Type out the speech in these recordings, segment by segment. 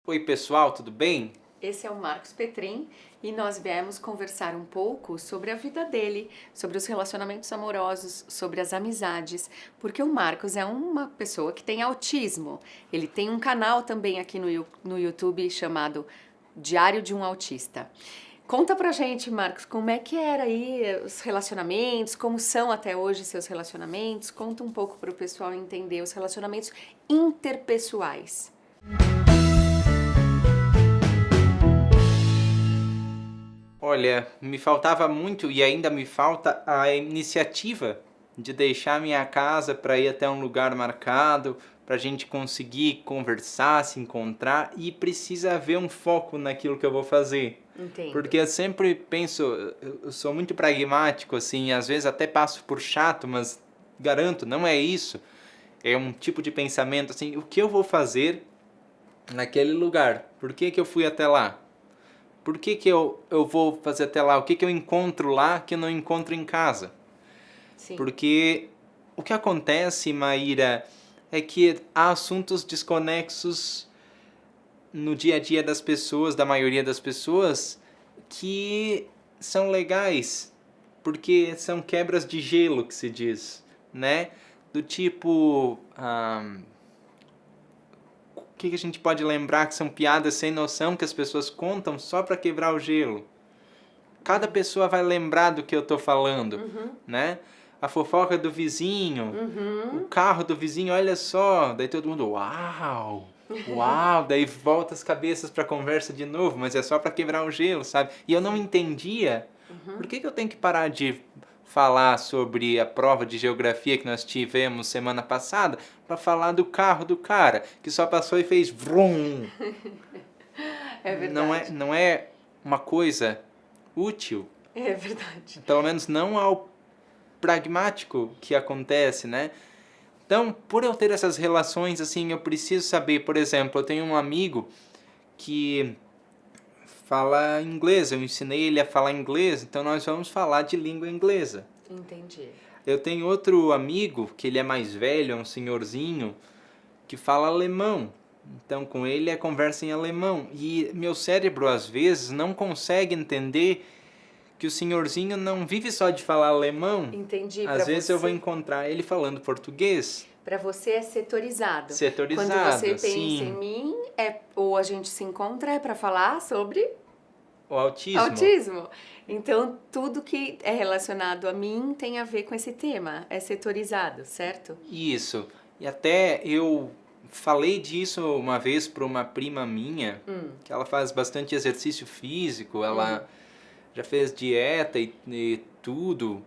Oi pessoal, tudo bem? Esse é o Marcos Petrin e nós viemos conversar um pouco sobre a vida dele, sobre os relacionamentos amorosos, sobre as amizades, porque o Marcos é uma pessoa que tem autismo. Ele tem um canal também aqui no YouTube chamado Diário de um Autista. Conta pra gente, Marcos, como é que era aí os relacionamentos, como são até hoje seus relacionamentos? Conta um pouco para o pessoal entender os relacionamentos interpessoais. Olha, me faltava muito e ainda me falta a iniciativa de deixar minha casa para ir até um lugar marcado, para a gente conseguir conversar, se encontrar e precisa haver um foco naquilo que eu vou fazer. Entendo. Porque eu sempre penso, eu sou muito pragmático, assim, às vezes até passo por chato, mas garanto, não é isso. É um tipo de pensamento assim, o que eu vou fazer naquele lugar? Por que que eu fui até lá? Por que que eu vou fazer até lá? O que que eu encontro lá que eu não encontro em casa? Sim. Porque o que acontece, Maíra, é que há assuntos desconexos no dia a dia das pessoas, da maioria das pessoas, que são legais, porque são quebras de gelo, que se diz, né? Do tipo, o que que a gente pode lembrar que são piadas sem noção que as pessoas contam só para quebrar o gelo? Cada pessoa vai lembrar do que eu tô falando, né? A fofoca do vizinho, o carro do vizinho, olha só, daí todo mundo, uau, uau, daí volta as cabeças pra conversa de novo, mas é só pra quebrar o gelo, sabe? E eu não entendia, por que que eu tenho que parar de falar sobre a prova de geografia que nós tivemos semana passada pra falar do carro do cara, que só passou e fez vrum? É Não é, verdade. não é uma coisa útil, É verdade. pelo menos não ao pragmático que acontece, né? Então, por eu ter essas relações, assim, eu preciso saber, por exemplo, eu tenho um amigo que fala inglês, eu ensinei ele a falar inglês, então nós vamos falar de língua inglesa. Entendi. Eu tenho outro amigo, que ele é mais velho, é um senhorzinho, que fala alemão. Então, com ele é conversa em alemão. E meu cérebro, às vezes, não consegue entender que o senhorzinho não vive só de falar alemão. Entendi. Às vezes eu vou encontrar ele falando português. Para você é setorizado. Quando você Setorizado, pensa em sim. mim, ou a gente se encontra é para falar sobre O autismo. autismo. Então, tudo que é relacionado a mim tem a ver com esse tema. É setorizado, certo? Isso. E até eu falei disso uma vez para uma prima minha, que ela faz bastante exercício físico, ela já fez dieta e tudo.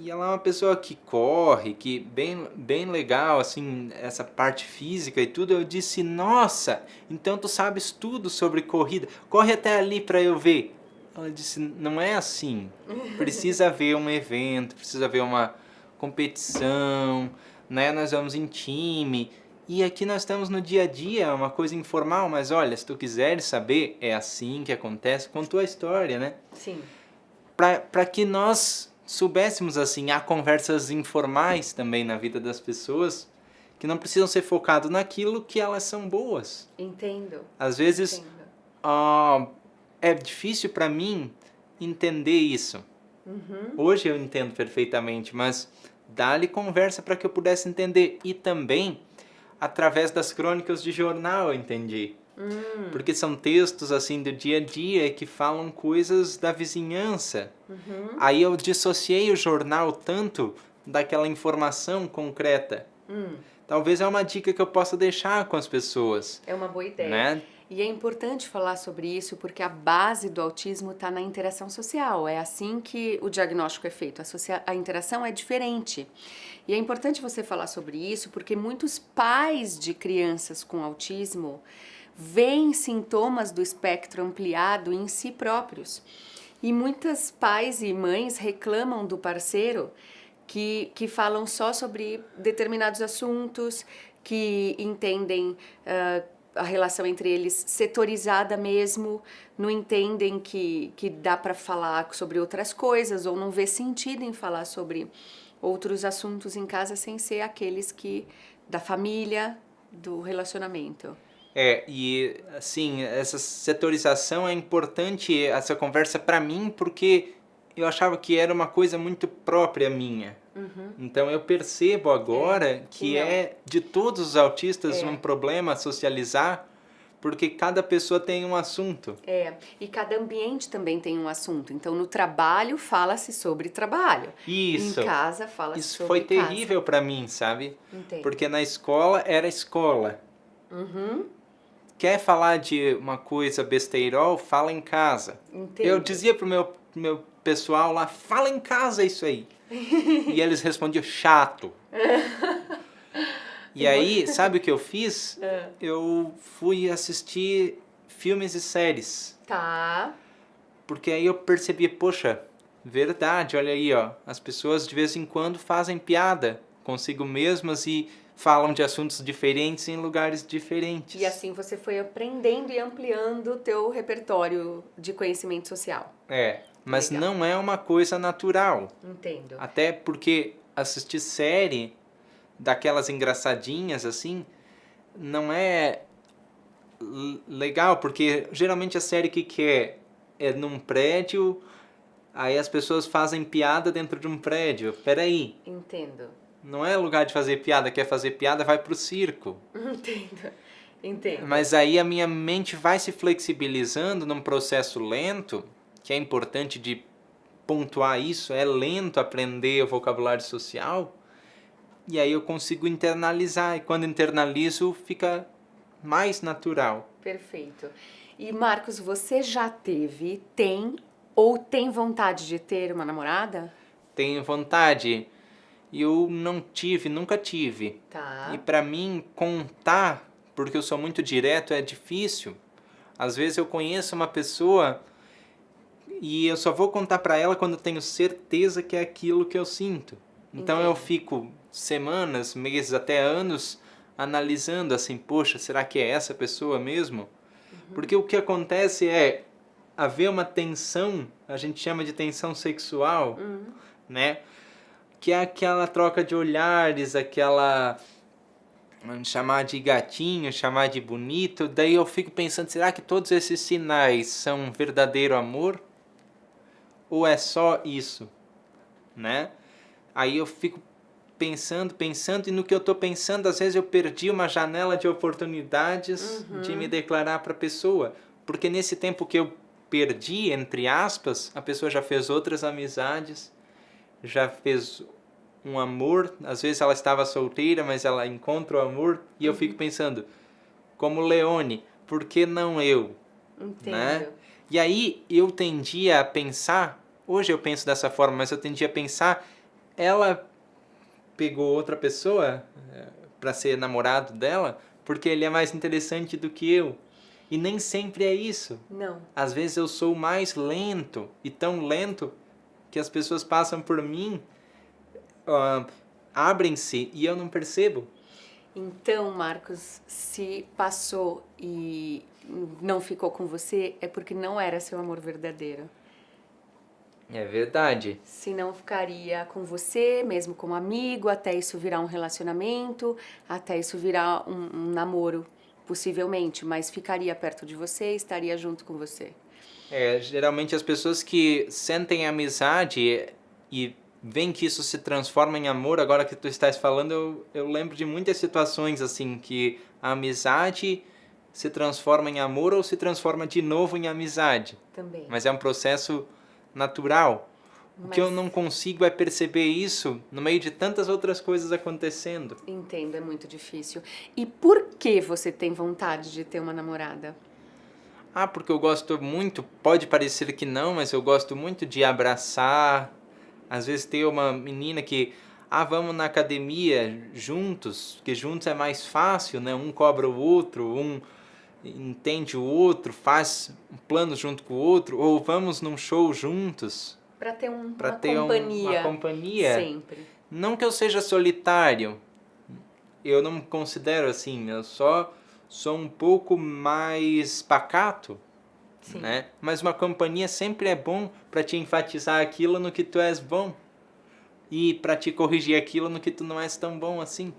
E ela é uma pessoa que corre, que bem legal, assim, essa parte física e tudo. Eu disse, nossa, então tu sabes tudo sobre corrida. Corre até ali para eu ver. Ela disse, não é assim. Precisa haver um evento, precisa haver uma competição, né? Nós vamos em time. E aqui nós estamos no dia a dia, é uma coisa informal, mas olha, se tu quiseres saber, é assim que acontece. Contou a história, né? Sim. Para que nós soubéssemos assim, há conversas informais também na vida das pessoas que não precisam ser focadas naquilo que elas são boas. Entendo. Às vezes é difícil para mim entender isso. Hoje eu entendo perfeitamente, mas dá-lhe conversa para que eu pudesse entender. E também, através das crônicas de jornal, eu entendi. Porque são textos assim do dia a dia que falam coisas da vizinhança. Aí eu dissociei o jornal tanto daquela informação concreta. Talvez é uma dica que eu possa deixar com as pessoas. É uma boa ideia. Né? E é importante falar sobre isso porque a base do autismo está na interação social. É assim que o diagnóstico é feito. A interação é diferente. E é importante você falar sobre isso porque muitos pais de crianças com autismo veem sintomas do espectro ampliado em si próprios. E muitos pais e mães reclamam do parceiro que falam só sobre determinados assuntos, que entendem a relação entre eles setorizada mesmo, não entendem que dá para falar sobre outras coisas ou não vê sentido em falar sobre outros assuntos em casa sem ser aqueles que da família, do relacionamento. E assim, essa setorização é importante, essa conversa para mim, porque eu achava que era uma coisa muito própria minha. Então eu percebo agora que é de todos os autistas um problema socializar, porque cada pessoa tem um assunto. E cada ambiente também tem um assunto. Então, no trabalho, fala-se sobre trabalho. Isso. Em casa, fala-se Isso sobre foi casa. terrível para mim, sabe? Entendo. Porque na escola era escola. Quer falar de uma coisa besteirol? Fala em casa. Entendo. Eu dizia pro meu pessoal lá, fala em casa isso aí. E eles respondiam, chato. E aí, sabe o que eu fiz? Eu fui assistir filmes e séries. Tá. Porque aí eu percebi, poxa, verdade, olha aí, ó. As pessoas de vez em quando fazem piada consigo mesmas e falam de assuntos diferentes em lugares diferentes. E assim você foi aprendendo e ampliando o teu repertório de conhecimento social. Mas Legal. não é uma coisa natural. Entendo. Até porque assistir série daquelas engraçadinhas assim não é legal, porque geralmente a série que é num prédio, aí as pessoas fazem piada dentro de um prédio. Peraí. Entendo. Não é lugar de fazer piada, quer fazer piada, vai pro circo. Entendo. Mas aí a minha mente vai se flexibilizando num processo lento, que é importante de pontuar isso, é lento aprender o vocabulário social, e aí eu consigo internalizar, e quando internalizo fica mais natural. Perfeito. E Marcos, você já teve, tem ou tem vontade de ter uma namorada? Tenho vontade. Eu não tive, nunca tive. Tá. E para mim contar, porque eu sou muito direto, é difícil. Às vezes eu conheço uma pessoa e eu só vou contar para ela quando eu tenho certeza que é aquilo que eu sinto. Então eu fico semanas, meses, até anos analisando assim, poxa, será que é essa pessoa mesmo? Porque o que acontece é haver uma tensão, a gente chama de tensão sexual, né? Que é aquela troca de olhares, aquela chamar de gatinho, chamar de bonito. Daí eu fico pensando, será que todos esses sinais são verdadeiro amor? Ou é só isso, né? Aí eu fico pensando, e no que eu tô pensando, às vezes eu perdi uma janela de oportunidades de me declarar para a pessoa. Porque nesse tempo que eu perdi, entre aspas, a pessoa já fez outras amizades, já fez um amor, às vezes ela estava solteira, mas ela encontra o amor, e eu fico pensando, como Leone, por que não eu? Entendo. Né? E aí eu tendia a pensar, hoje eu penso dessa forma, mas eu tendia a pensar, ela pegou outra pessoa para ser namorado dela, porque ele é mais interessante do que eu. E nem sempre é isso. Não. Às vezes eu sou mais lento, e tão lento que as pessoas passam por mim, abrem-se e eu não percebo. Então, Marcos, se passou e não ficou com você, é porque não era seu amor verdadeiro. É verdade. Se não ficaria com você, mesmo como amigo, até isso virar um relacionamento, até isso virar um namoro, possivelmente, mas ficaria perto de você, estaria junto com você. Geralmente as pessoas que sentem amizade e veem que isso se transforma em amor, agora que tu estás falando, eu lembro de muitas situações assim, que a amizade se transforma em amor ou se transforma de novo em amizade. Também. Mas é um processo natural. O que eu não consigo é perceber isso no meio de tantas outras coisas acontecendo. Entendo, é muito difícil. E por que você tem vontade de ter uma namorada? Porque eu gosto muito, pode parecer que não, mas eu gosto muito de abraçar. Às vezes ter uma menina que, vamos na academia juntos, que juntos é mais fácil, né? Um cobra o outro, um entende o outro, faz um plano junto com o outro, ou vamos num show juntos. Para ter uma companhia. Sempre. Não que eu seja solitário, eu não me considero assim, eu só sou um pouco mais pacato, né? Mas uma companhia sempre é bom para te enfatizar aquilo no que tu és bom e para te corrigir aquilo no que tu não és tão bom assim.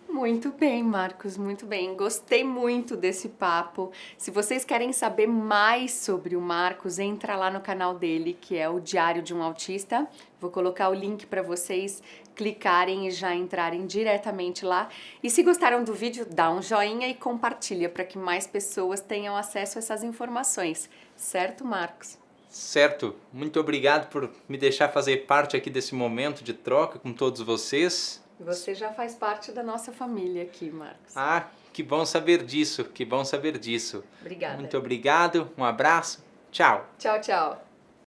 Muito bem, Marcos, muito bem. Gostei muito desse papo. Se vocês querem saber mais sobre o Marcos, entra lá no canal dele, que é o Diário de um Autista. Vou colocar o link para vocês clicarem e já entrarem diretamente lá. E se gostaram do vídeo, dá um joinha e compartilha para que mais pessoas tenham acesso a essas informações. Certo, Marcos? Certo. Muito obrigado por me deixar fazer parte aqui desse momento de troca com todos vocês. Você já faz parte da nossa família aqui, Marcos. Ah, que bom saber disso, que bom saber disso. Obrigada. Muito obrigado, um abraço, tchau. Tchau, tchau.